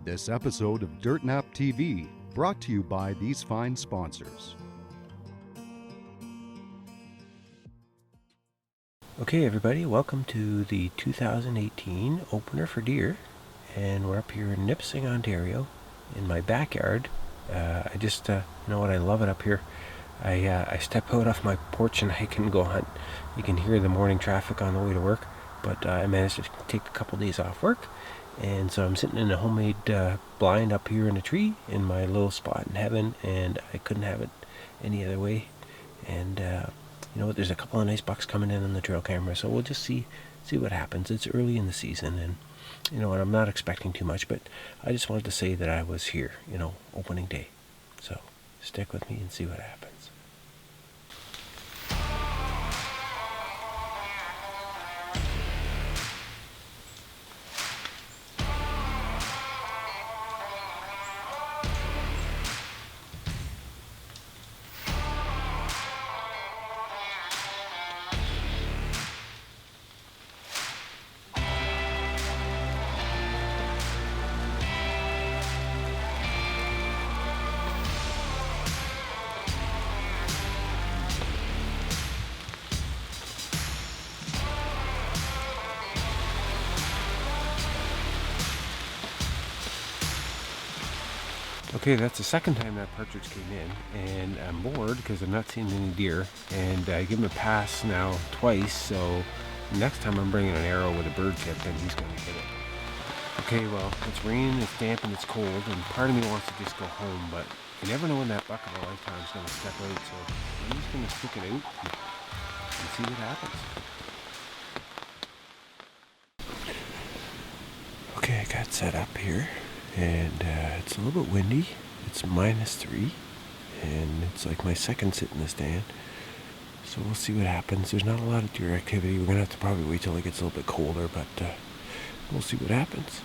This episode of Dirt Nap TV brought to you by these fine sponsors. Okay everybody, welcome to the 2018 opener for deer, and we're up here in Nipissing, Ontario in my backyard. I just, you know what, I love it up here. I step out off my porch and I can go hunt. You can hear the morning traffic on the way to work, but I managed to take a couple days off work, and so I'm sitting in a homemade blind up here in a tree in my little spot in heaven, and I couldn't have it any other way. And you know what, there's a couple of nice bucks coming in on the trail camera, so we'll just see what happens. It's early in the season, and you know what, I'm not expecting too much, but I just wanted to say that I was here, you know, opening day. So stick with me and see what happens. Okay, that's the second time that partridge came in, and I'm bored because I'm not seeing any deer, and I give him a pass now twice, so next time I'm bringing an arrow with a bird tip and he's going to hit it. Okay, well, it's raining, it's damp, and it's cold, and part of me wants to just go home, but you never know when that buck of a lifetime is going to step out, so I'm just going to stick it out and see what happens. Okay, I got set up here, and it's a little bit windy. It's -3, and it's like my second sit in the stand, so we'll see what happens. There's not a lot of deer activity. We're gonna have to probably wait till it gets a little bit colder, but we'll see what happens.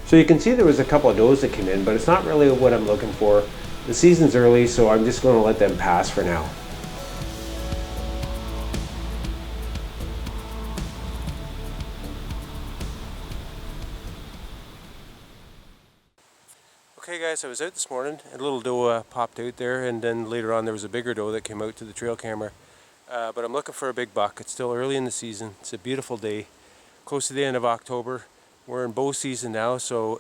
So you can see there was a couple of does that came in, but it's not really what I'm looking for. The season's early, so I'm just going to let them pass for now. Okay guys, I was out this morning, a little doe popped out there, and then later on there was a bigger doe that came out to the trail camera. But I'm looking for a big buck. It's still early in the season. It's a beautiful day, close to the end of October. We're in bow season now, so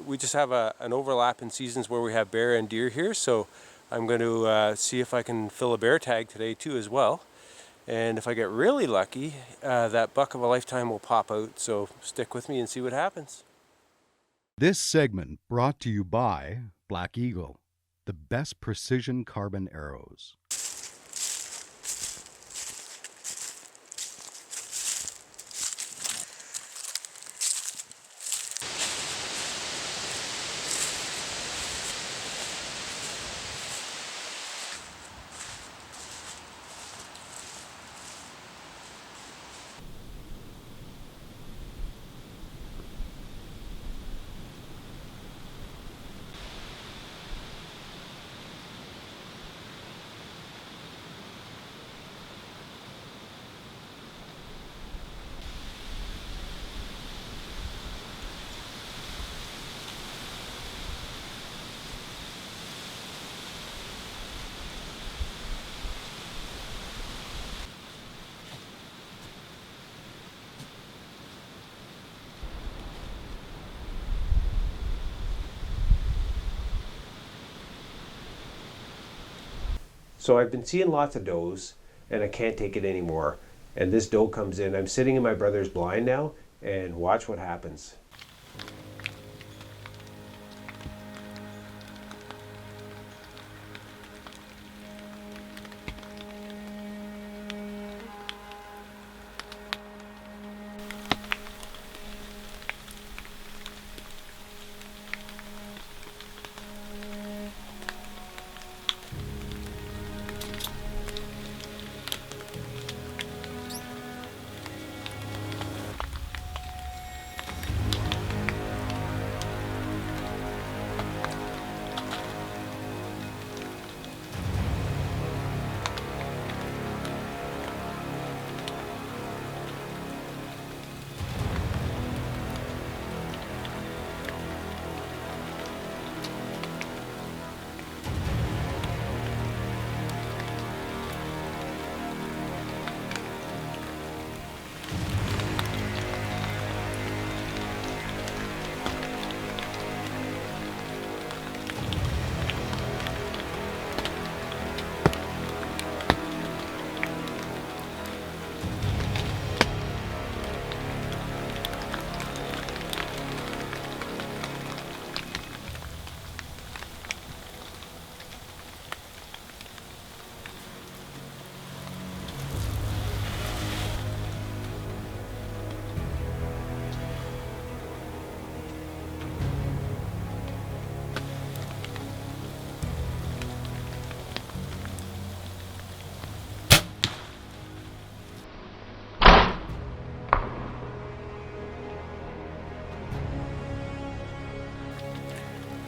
we just have an overlap in seasons where we have bear and deer here. So I'm going to see if I can fill a bear tag today too as well. And if I get really lucky, that buck of a lifetime will pop out. So stick with me and see what happens. This segment brought to you by Black Eagle, the best precision carbon arrows. So I've been seeing lots of does, and I can't take it anymore. And this doe comes in. I'm sitting in my brother's blind now, and watch what happens.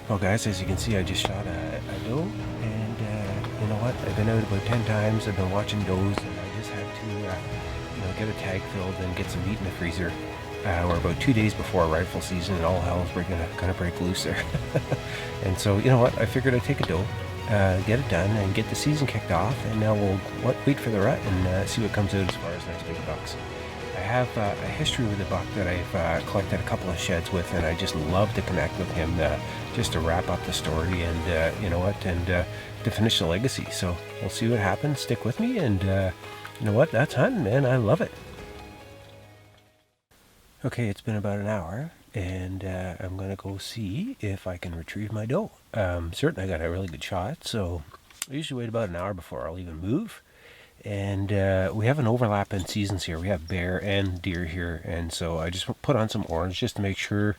Well guys, as you can see, I just shot a doe, and you know what, I've been out about 10 times, I've been watching does, and I just had to get a tag filled and get some meat in the freezer. We're about 2 days before rifle season, and all hell's gonna break loose there. And so, you know what, I figured I'd take a doe, get it done, and get the season kicked off, and now we'll wait for the rut and see what comes out as far as nice big bucks. I have a history with a buck that I've collected a couple of sheds with, and I just love to connect with him just to wrap up the story and, you know what, and to finish the legacy. So we'll see what happens. Stick with me, and you know what, that's hunting, man. I love it. Okay, it's been about an hour, and I'm going to go see if I can retrieve my doe. Certainly I got a really good shot, so I usually wait about an hour before I'll even move. And we have an overlap in seasons here. We have bear and deer here, and so I just put on some orange just to make sure,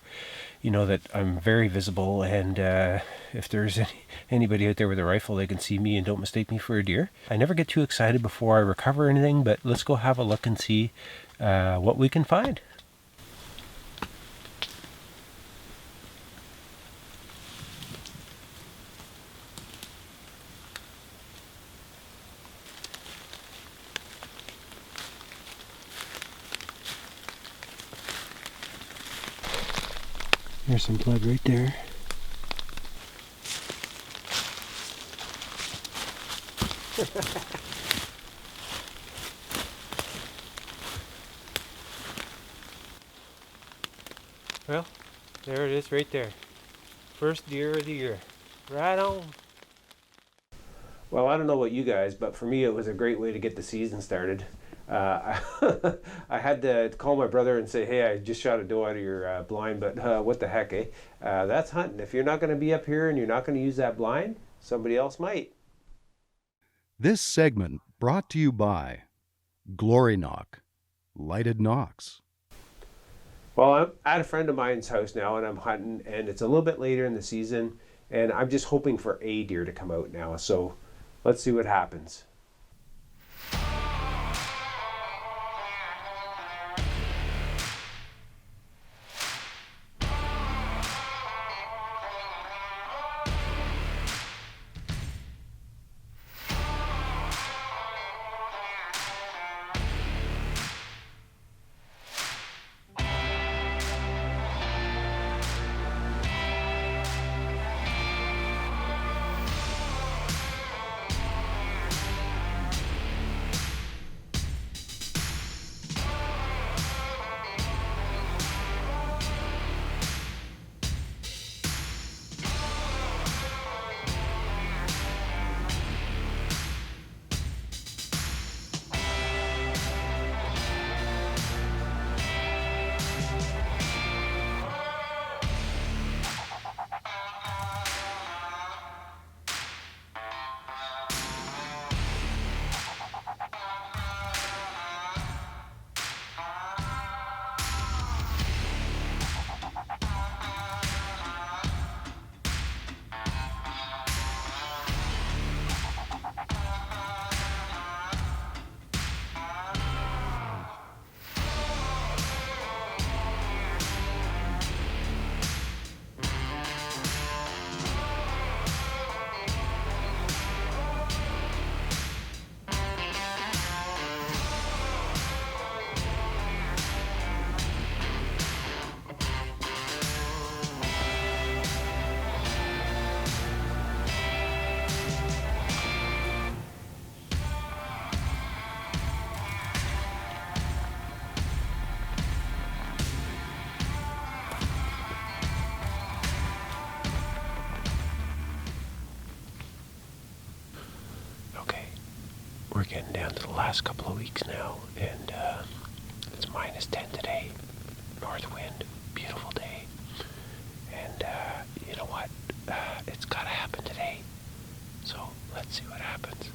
you know, that I'm very visible, and if there's anybody out there with a rifle, they can see me and don't mistake me for a deer. I never get too excited before I recover anything, but let's go have a look and see what we can find. There's some blood right there. Well, there it is right there. First deer of the year. Right on. Well, I don't know about you guys, but for me it was a great way to get the season started. I had to call my brother and say, hey, I just shot a doe out of your blind, but what the heck, eh? That's hunting. If you're not going to be up here and you're not going to use that blind, somebody else might. This segment brought to you by Glory Knock, Lighted Knocks. Well, I'm at a friend of mine's house now, and I'm hunting, and it's a little bit later in the season, and I'm just hoping for a deer to come out now. So let's see what happens. getting down to the last couple of weeks now, and it's -10 today. North wind, beautiful day. And you know what? It's gotta happen today. So let's see what happens.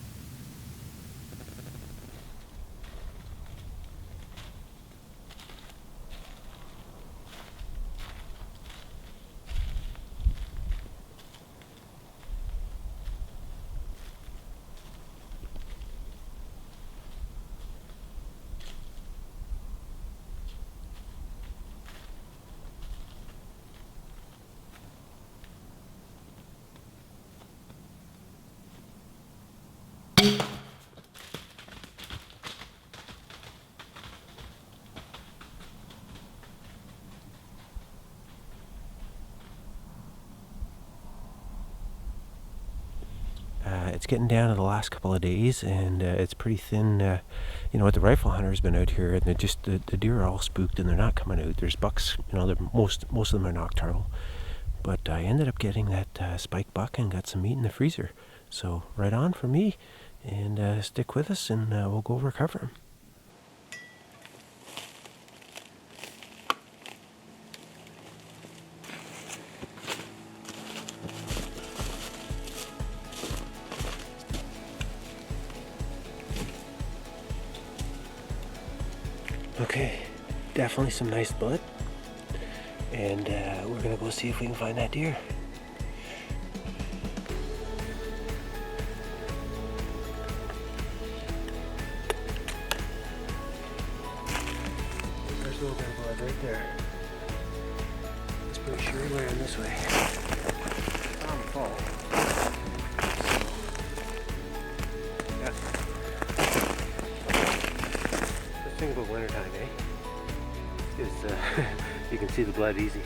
It's getting down to the last couple of days, and it's pretty thin. You know what? The rifle hunter's been out here, and the deer are all spooked, and they're not coming out. There's bucks. You know, most of them are nocturnal. But I ended up getting that spike buck and got some meat in the freezer. So right on for me, and stick with us, and we'll go recover him. Okay, definitely some nice blood, and we're gonna go see if we can find that deer. There's a little bit of blood right there. It's pretty sure we're in this way. On the fall. Yeah. The thing about wintertime, is you can see the blood easy.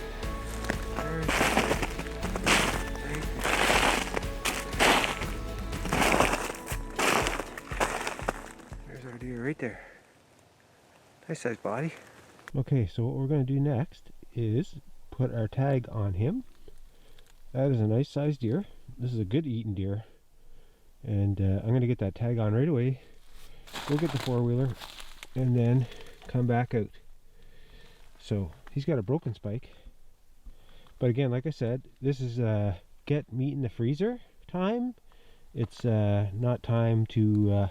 There's our deer right there. Nice sized body. Okay, so what we're going to do next is put our tag on him. That is a nice sized deer. This is a good eating deer. And I'm going to get that tag on right away. Go get the four-wheeler and then come back out. So he's got a broken spike. But again, like I said, this is get meat in the freezer time. It's not time to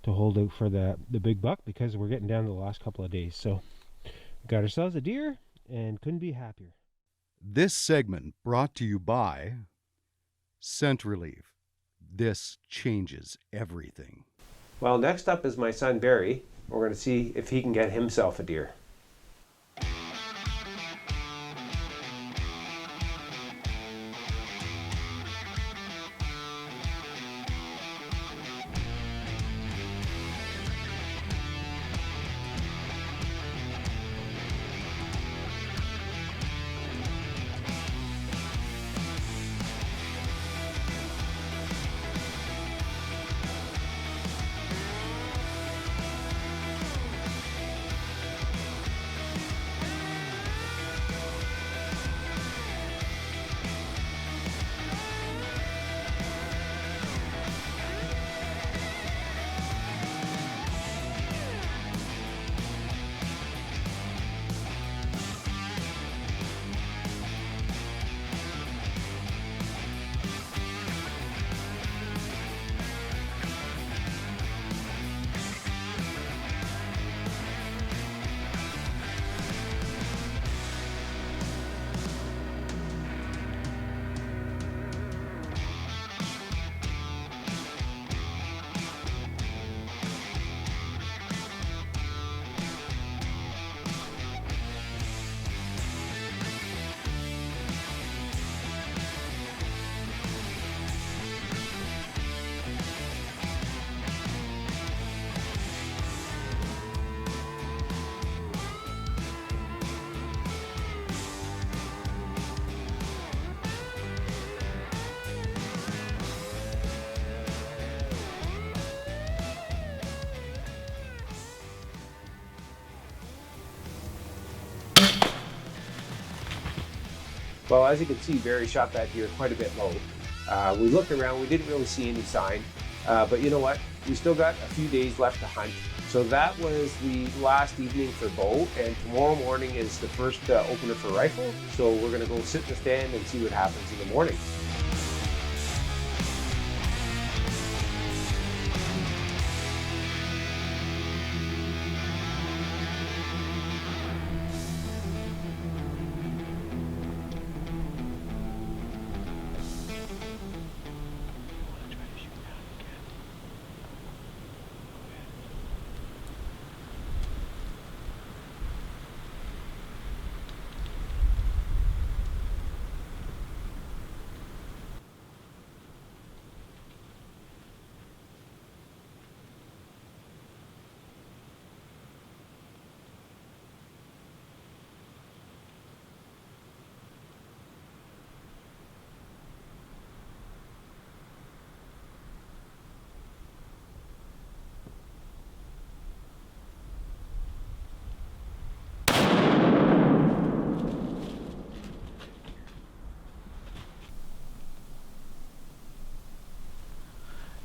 hold out for the big buck, because we're getting down to the last couple of days. So we got ourselves a deer and couldn't be happier. This segment brought to you by Scent Relief. This changes everything. Well, next up is my son Barry. We're going to see if he can get himself a deer. Well, as you can see, Barry shot that deer quite a bit low. We looked around, we didn't really see any sign, but you know what? we still got a few days left to hunt. So that was the last evening for bow, and tomorrow morning is the first opener for rifle. So we're gonna go sit in the stand and see what happens in the morning.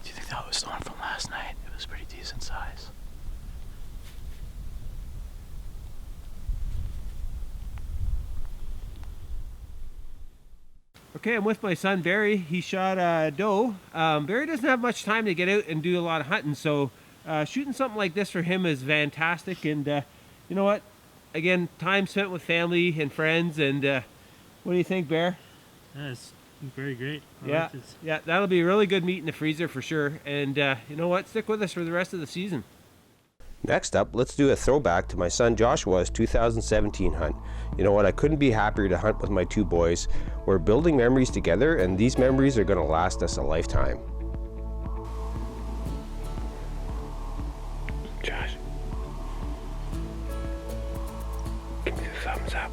Do you think that was the one from last night? It was pretty decent size. Okay, I'm with my son Barry. He shot a doe. Barry doesn't have much time to get out and do a lot of hunting, so shooting something like this for him is fantastic. And you know what? Again, time spent with family and friends. And what do you think, Bear? Yeah, it's very great. Yeah, yeah, that'll be really good meat in the freezer for sure. And you know what? Stick with us for the rest of the season. Next up, let's do a throwback to my son Joshua's 2017 hunt. You know what, I couldn't be happier to hunt with my two boys. We're building memories together, and these memories are going to last us a lifetime. Josh, give me the thumbs up.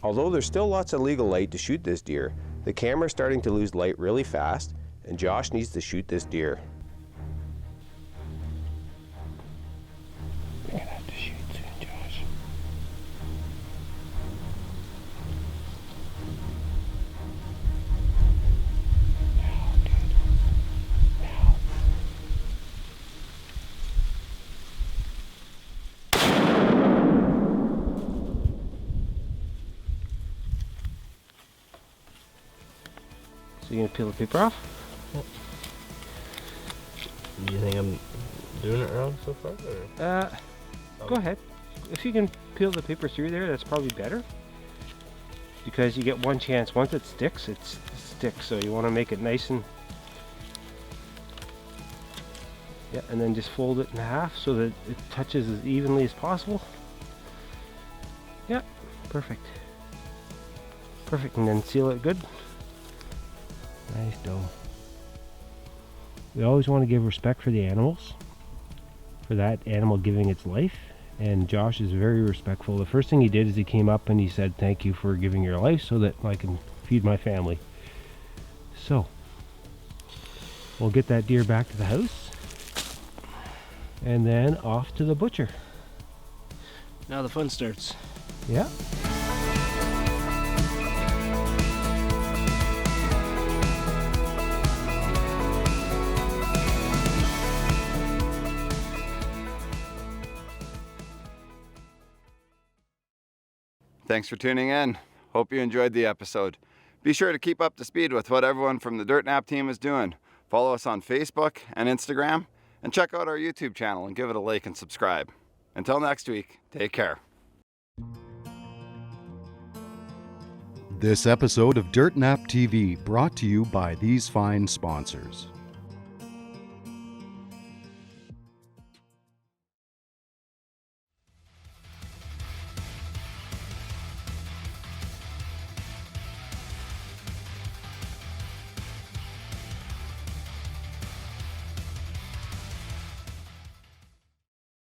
Although there's still lots of legal light to shoot this deer, the camera's starting to lose light really fast, and Josh needs to shoot this deer. We're gonna have to shoot soon, Josh. Now, dude. Now. So you gonna peel the paper off? Do you think I'm doing it wrong so far? Or? Go ahead. If you can peel the paper through there, that's probably better. Because you get one chance. Once it sticks, it sticks. So you want to make it nice and... Yeah, and then just fold it in half so that it touches as evenly as possible. Yeah, perfect. Perfect, and then seal it good. Nice dough. We always want to give respect for the animals, for that animal giving its life, and Josh is very respectful. The first thing he did is he came up and he said, "Thank you for giving your life so that I can feed my family." So, we'll get that deer back to the house, and then off to the butcher. Now the fun starts. Yeah. Thanks for tuning in. Hope you enjoyed the episode. Be sure to keep up to speed with what everyone from the Dirt Nap team is doing. Follow us on Facebook and Instagram, and check out our YouTube channel and give it a like and subscribe. Until next week, take care. This episode of Dirt Nap TV brought to you by these fine sponsors.